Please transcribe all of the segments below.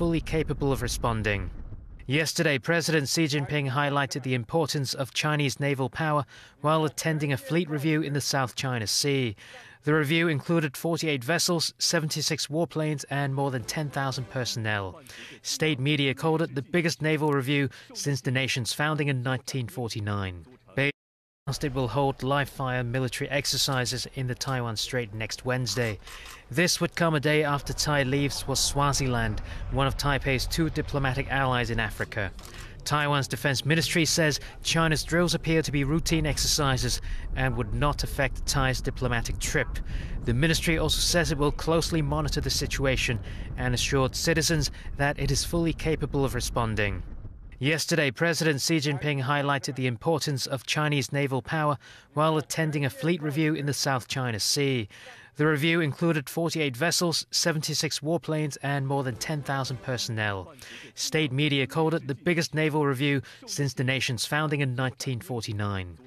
fully capable of responding. Yesterday, President Xi Jinping highlighted the importance of Chinese naval power while attending a fleet review in the South China Sea. The review included 48 vessels, 76 warplanes and more than 10,000 personnel. State media called it the biggest naval review since the nation's founding in 1949. Beijing announced it will hold live-fire military exercises in the Taiwan Strait next Wednesday. This would come a day after Tsai leaves for Swaziland, one of Taipei's two diplomatic allies in Africa. Taiwan's defense ministry says China's drills appear to be routine exercises and would not affect Tsai's diplomatic trip. The ministry also says it will closely monitor the situation and assured citizens that it is fully capable of responding. Yesterday, President Xi Jinping highlighted the importance of Chinese naval power while attending a fleet review in the South China Sea. The review included 48 vessels, 76 warplanes and more than 10,000 personnel. State media called it the biggest naval review since the nation's founding in 1949.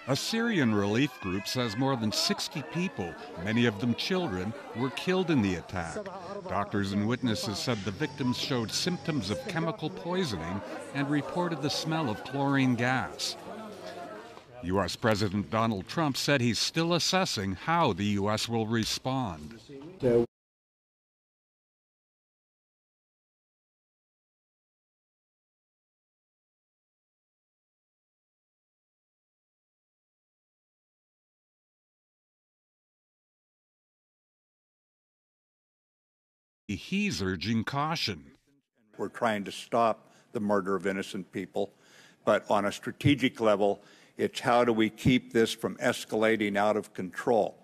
A Syrian relief group says more than 60 people, many of them children, were killed in the attack. Doctors and witnesses said the victims showed symptoms of chemical poisoning and reported the smell of chlorine gas. U.S. President Donald Trump said he's still assessing how the U.S. will respond. He's urging caution. We're trying to stop the murder of innocent people, but on a strategic level, it's how do we keep this from escalating out of control?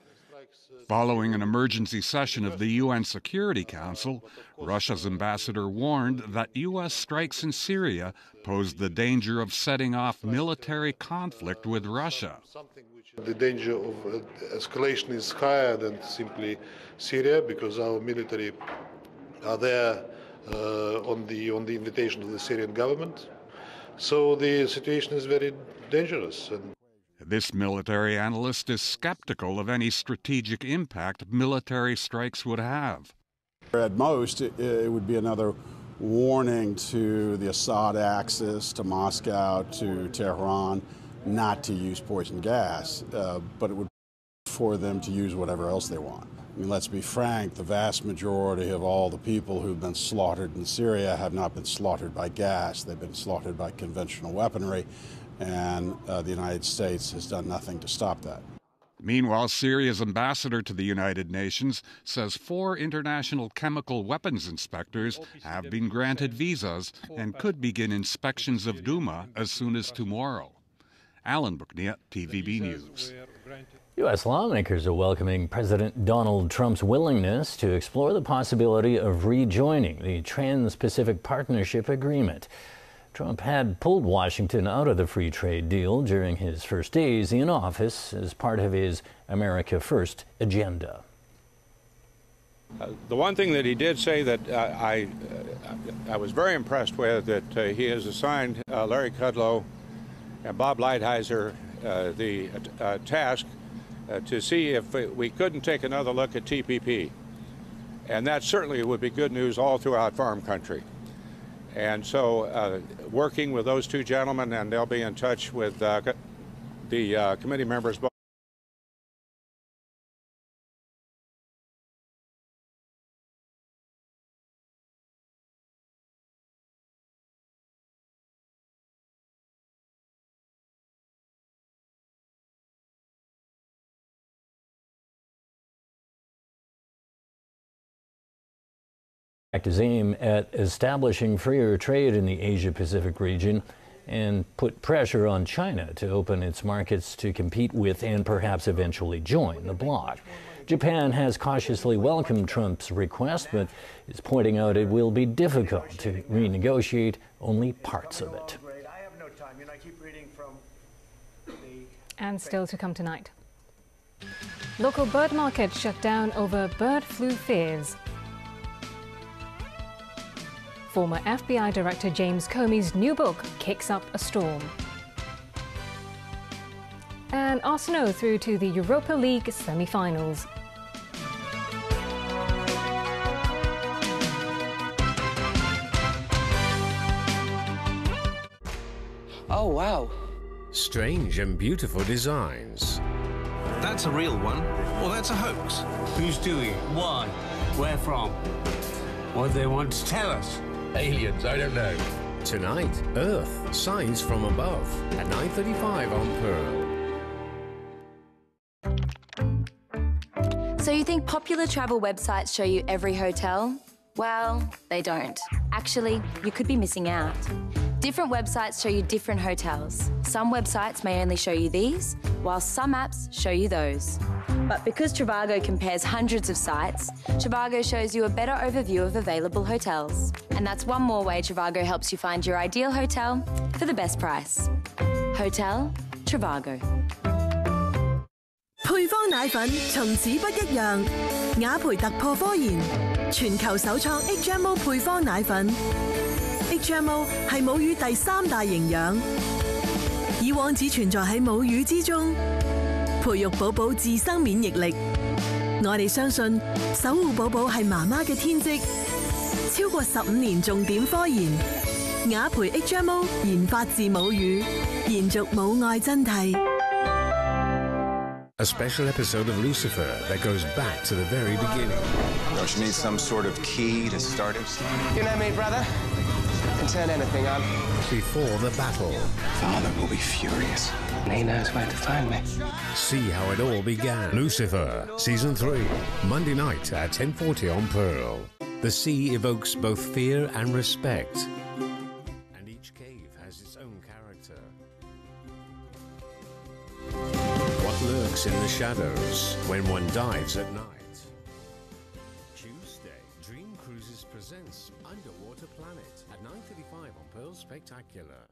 Following an emergency session of the UN Security Council, Russia's ambassador warned that U.S. strikes in Syria pose the danger of setting off military conflict with Russia. The danger of escalation is higher than simply Syria because our military are there on the invitation of the Syrian government. So the situation is very dangerous. This military analyst is skeptical of any strategic impact military strikes would have. At most, it would be another warning to the Assad axis, to Moscow, to Tehran, not to use poison gas, but it would be for them to use whatever else they want. I mean, let's be frank, the vast majority of all the people who've been slaughtered in Syria have not been slaughtered by gas. They've been slaughtered by conventional weaponry, and the United States has done nothing to stop that. Meanwhile, Syria's ambassador to the United Nations says 4 international chemical weapons inspectors have been granted visas and could begin inspections of Douma as soon as tomorrow. Alan Buknia, TVB News. U.S. lawmakers are welcoming President Donald Trump's willingness to explore the possibility of rejoining the Trans-Pacific Partnership Agreement. Trump had pulled Washington out of the free trade deal during his first days in office as part of his America First agenda. The one thing that he did say that I was very impressed with, that he has assigned Larry Kudlow and Bob Lighthizer the task to see if we couldn't take another look at TPP. And that certainly would be good news all throughout farm country. And so working with those two gentlemen, and they'll be in touch with the committee members. Is aimed at establishing freer trade in the Asia-Pacific region and put pressure on China to open its markets to compete with and perhaps eventually join the bloc. Japan has cautiously welcomed Trump's request, but is pointing out it will be difficult to renegotiate only parts of it. And still to come tonight. Local bird market shut down over bird flu fears. Former FBI Director James Comey's new book kicks up a storm. And Arsenal through to the Europa League semi-finals. Oh, wow. Strange and beautiful designs. That's a real one, or that's a hoax. Who's doing it? Why? Where from? What do they want to tell us? Aliens, I don't know. Tonight, Earth, Signs from Above, at 9:35 on Pearl. So you think popular travel websites show you every hotel? Well, they don't. Actually, you could be missing out. Different websites show you different hotels. Some websites may only show you these, while some apps show you those. But because Trivago compares hundreds of sites, Trivago shows you a better overview of available hotels. And that's one more way Trivago helps you find your ideal hotel for the best price. Hotel Trivago. 配方奶粉從此不一樣，雅培突破科研，全球首創 HMO 配方奶粉。HMO 係母乳第3大營養，以往只存在喺母乳之中，培育寶寶自身免疫力。我哋相信守護寶寶係媽媽嘅天職，超過15年重點科研，雅培 HMO 研發自母乳，延續母愛真諦。A special episode of Lucifer that goes back to the very beginning. Don't you need some sort of key to start it? You know me, brother. I can turn anything on. Before the battle. Father will be furious. He knows where to find me. See how it all began. Lucifer, Season 3, Monday night at 10:40 on Pearl. The sea evokes both fear and respect. And each cave has its own character. What lurks in the shadows when one dives at night? Tuesday, Dream Cruises presents Underwater Planet at 9:35 on Pearl Spectacular.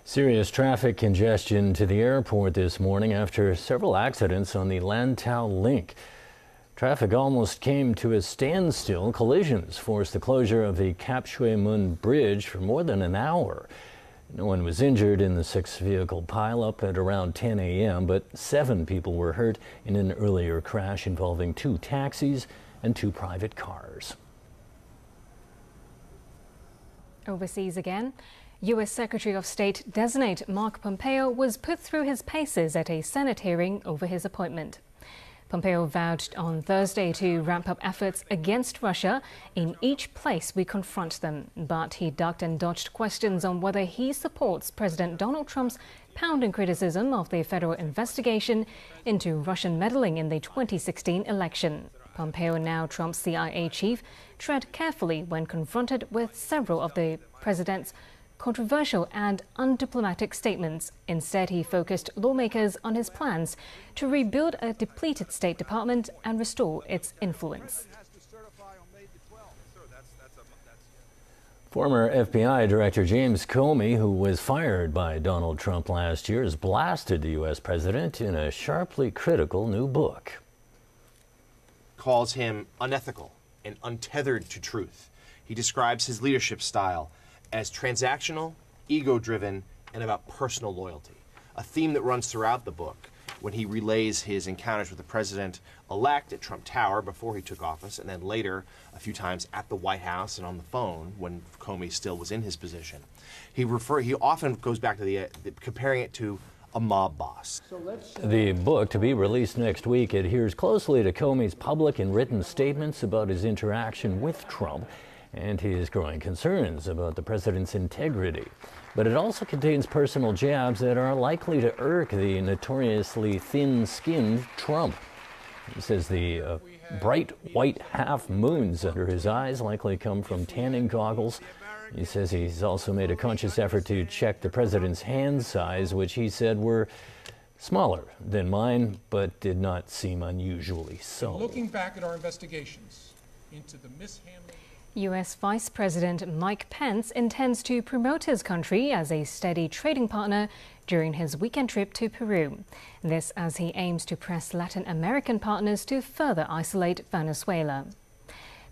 Serious traffic congestion to the airport this morning after several accidents on the Lantau Link. Traffic almost came to a standstill. Collisions forced the closure of the Cap Shui Mun Bridge for more than an hour. No one was injured in the 6-vehicle pileup at around 10 a.m., but 7 people were hurt in an earlier crash involving 2 taxis and 2 private cars. Overseas again. U.S. Secretary of State designate Mark Pompeo was put through his paces at a Senate hearing over his appointment. Pompeo vowed on Thursday to ramp up efforts against Russia in each place we confront them, but he ducked and dodged questions on whether he supports President Donald Trump's pounding criticism of the federal investigation into Russian meddling in the 2016 election. Pompeo, now Trump's CIA chief, tread carefully when confronted with several of the president's controversial and undiplomatic statements. Instead, he focused lawmakers on his plans to rebuild a depleted State Department and restore its influence. Former FBI Director James Comey, who was fired by Donald Trump last year, has blasted the U.S. president in a sharply critical new book. Calls him unethical and untethered to truth. He describes his leadership style as transactional, ego-driven, and about personal loyalty, a theme that runs throughout the book when he relays his encounters with the president-elect at Trump Tower before he took office, and then later a few times at the White House and on the phone when Comey still was in his position. He often goes back to comparing it to a mob boss. The book, to be released next week, adheres closely to Comey's public and written statements about his interaction with Trump and his growing concerns about the president's integrity. But it also contains personal jabs that are likely to irk the notoriously thin-skinned Trump. He says the bright white half moons under his eyes likely come from tanning goggles. He says he's also made a conscious effort to check the president's hand size, which he said were smaller than mine, but did not seem unusually so. Looking back at our investigations into the mishandling. U.S. Vice President Mike Pence intends to promote his country as a steady trading partner during his weekend trip to Peru. This as he aims to press Latin American partners to further isolate Venezuela.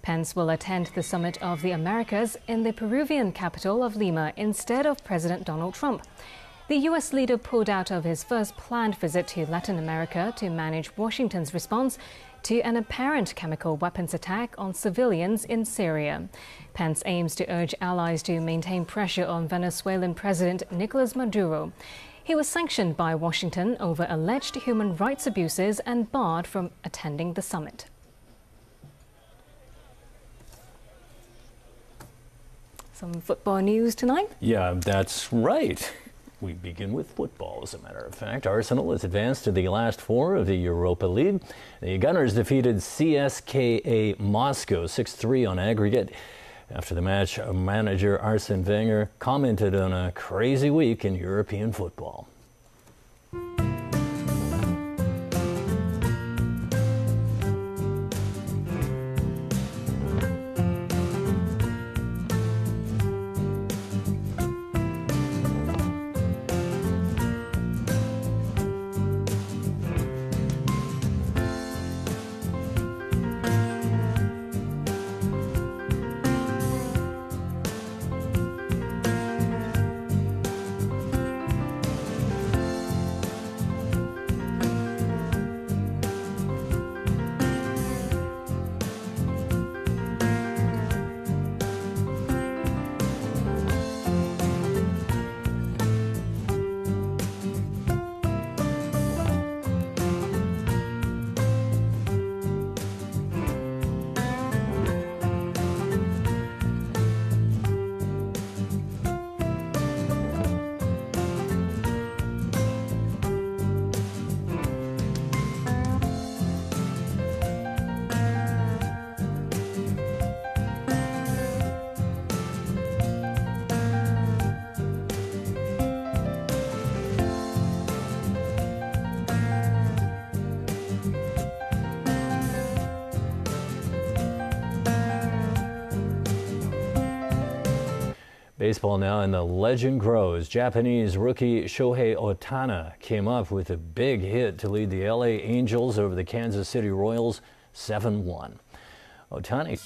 Pence will attend the Summit of the Americas in the Peruvian capital of Lima instead of President Donald Trump. The U.S. leader pulled out of his first planned visit to Latin America to manage Washington's response to an apparent chemical weapons attack on civilians in Syria. Pence aims to urge allies to maintain pressure on Venezuelan President Nicolas Maduro. He was sanctioned by Washington over alleged human rights abuses and barred from attending the summit. Some football news tonight? Yeah, that's right. We begin with football, as a matter of fact. Arsenal has advanced to the last four of the Europa League. The Gunners defeated CSKA Moscow 6-3 on aggregate. After the match, manager Arsene Wenger commented on a crazy week in European football. Baseball now, and the legend grows. Japanese rookie Shohei Ohtani came up with a big hit to lead the LA Angels over the Kansas City Royals 7-1. Ohtani.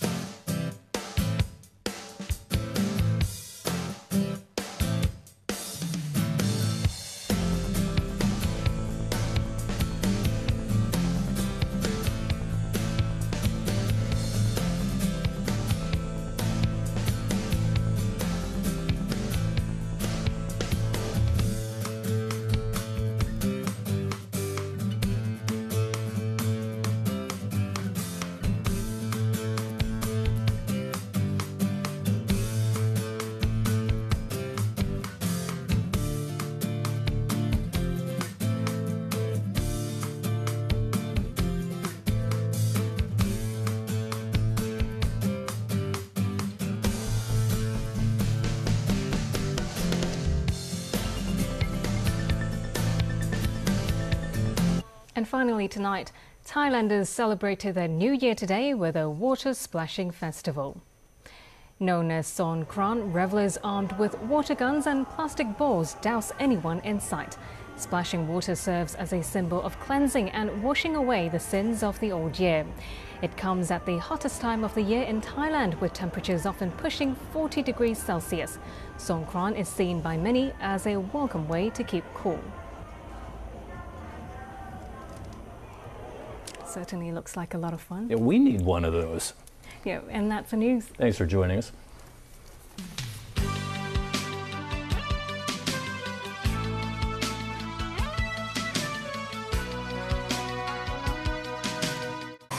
And finally tonight, Thailanders celebrated their New Year today with a water splashing festival. Known as Songkran, revelers armed with water guns and plastic balls douse anyone in sight. Splashing water serves as a symbol of cleansing and washing away the sins of the old year. It comes at the hottest time of the year in Thailand, with temperatures often pushing 40 degrees Celsius. Songkran is seen by many as a welcome way to keep cool. Certainly looks like a lot of fun. Yeah, we need one of those. Yeah, and that's the news. Thanks for joining us.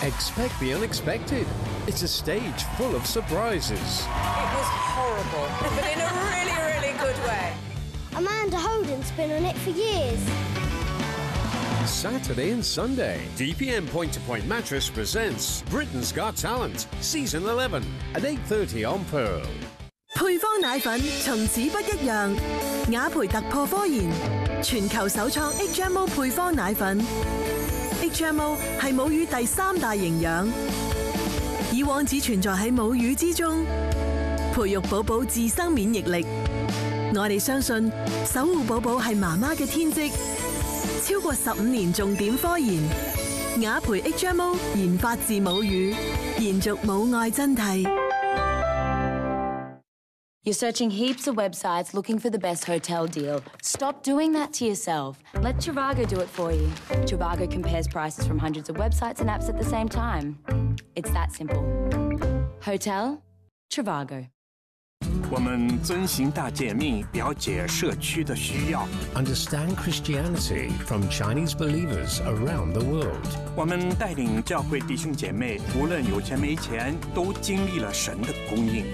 Expect the unexpected. It's a stage full of surprises. It was horrible, but in a really, really good way. Amanda Holden's been on it for years. Saturday and Sunday, DPM Point-to-Point Mattress presents Britain's Got Talent, Season 11 at 8:30 on Pearl. 配方奶粉從此不一樣，雅培突破科研，全球首創 HMO 配方奶粉。HMO 係母乳第3大營養，以往只存在喺母乳之中，培育寶寶自身免疫力。我哋相信守護寶寶係媽媽嘅天職。超過15年重點科研，雅培 HMO 研發自母乳，延續母愛真諦。You're searching heaps of websites looking for the best hotel deal. Stop doing that to yourself. Let Trivago do it for you. Trivago compares prices from hundreds of websites and apps at the same time. It's that simple. Hotel, Trivago. 我们遵行大诫命，了解社区的需要。Understand Christianity from Chinese believers around the world. 我们带领教会弟兄姐妹，无论有钱没钱，都经历了神的供应。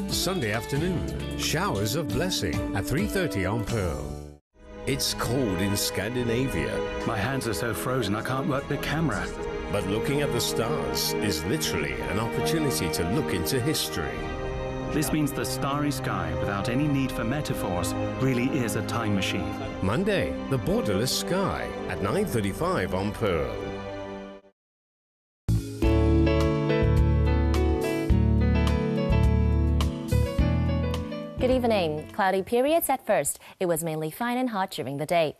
Sunday afternoon, showers of blessing at 3:30 on Pearl. It's cold in Scandinavia. My hands are so frozen I can't work the camera. But looking at the stars is literally an opportunity to look into history. This means the starry sky, without any need for metaphors, really is a time machine. Monday, the borderless sky at 9:35 on Pearl. Good evening. Cloudy periods at first. It was mainly fine and hot during the day.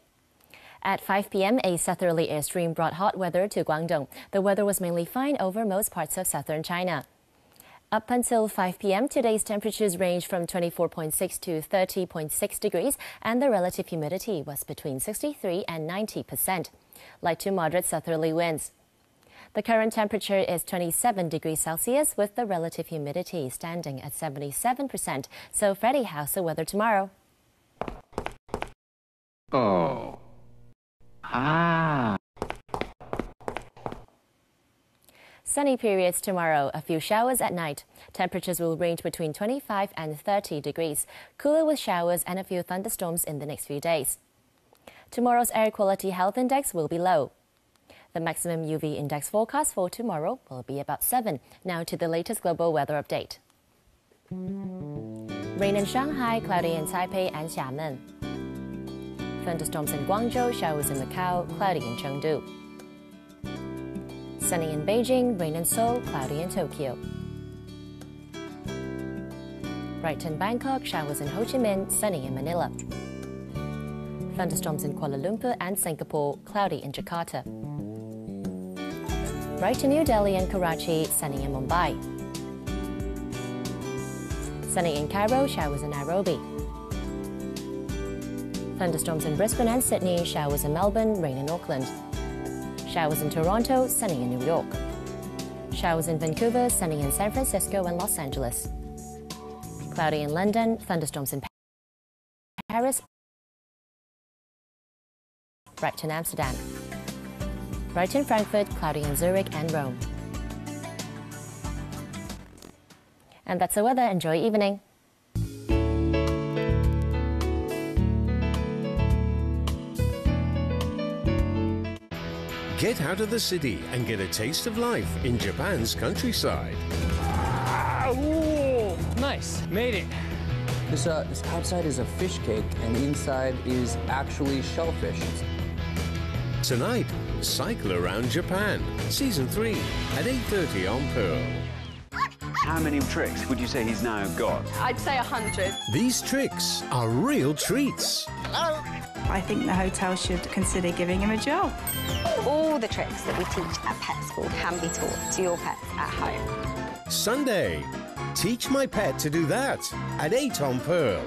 At 5 p.m., a southerly airstream brought hot weather to Guangdong. The weather was mainly fine over most parts of southern China. Up until 5 p.m., today's temperatures ranged from 24.6 to 30.6 degrees, and the relative humidity was between 63 and 90%. Light to moderate southerly winds. The current temperature is 27 degrees Celsius, with the relative humidity standing at 77%. So, Freddie, how's the weather tomorrow? Oh. Ah. Sunny periods tomorrow, a few showers at night. Temperatures will range between 25 and 30 degrees. Cooler with showers and a few thunderstorms in the next few days. Tomorrow's air quality health index will be low. The maximum UV index forecast for tomorrow will be about 7. Now to the latest global weather update. Rain in Shanghai, cloudy in Taipei and Xiamen. Thunderstorms in Guangzhou, showers in Macau, cloudy in Chengdu. Sunny in Beijing, rain in Seoul, cloudy in Tokyo. Bright in Bangkok, showers in Ho Chi Minh, sunny in Manila. Thunderstorms in Kuala Lumpur and Singapore, cloudy in Jakarta. Bright in New Delhi and Karachi, sunny in Mumbai. Sunny in Cairo, showers in Nairobi. Thunderstorms in Brisbane and Sydney, showers in Melbourne, rain in Auckland. Showers in Toronto, sunny in New York. Showers in Vancouver, sunny in San Francisco and Los Angeles. Cloudy in London, thunderstorms in Paris. Bright in Amsterdam. Bright in Frankfurt, cloudy in Zurich and Rome. And that's the weather. Enjoy evening. Get out of the city and get a taste of life in Japan's countryside. Ooh, nice, made it. This outside is a fish cake, and the inside is actually shellfish. Tonight, Cycle Around Japan, Season 3 at 8:30 on Pearl. How many tricks would you say he's now got? I'd say 100. These tricks are real treats. Hello. I think the hotel should consider giving him a job. All the tricks that we teach at Pet School can be taught to your pets at home. Sunday, Teach My Pet to Do That at 8 on Pearl.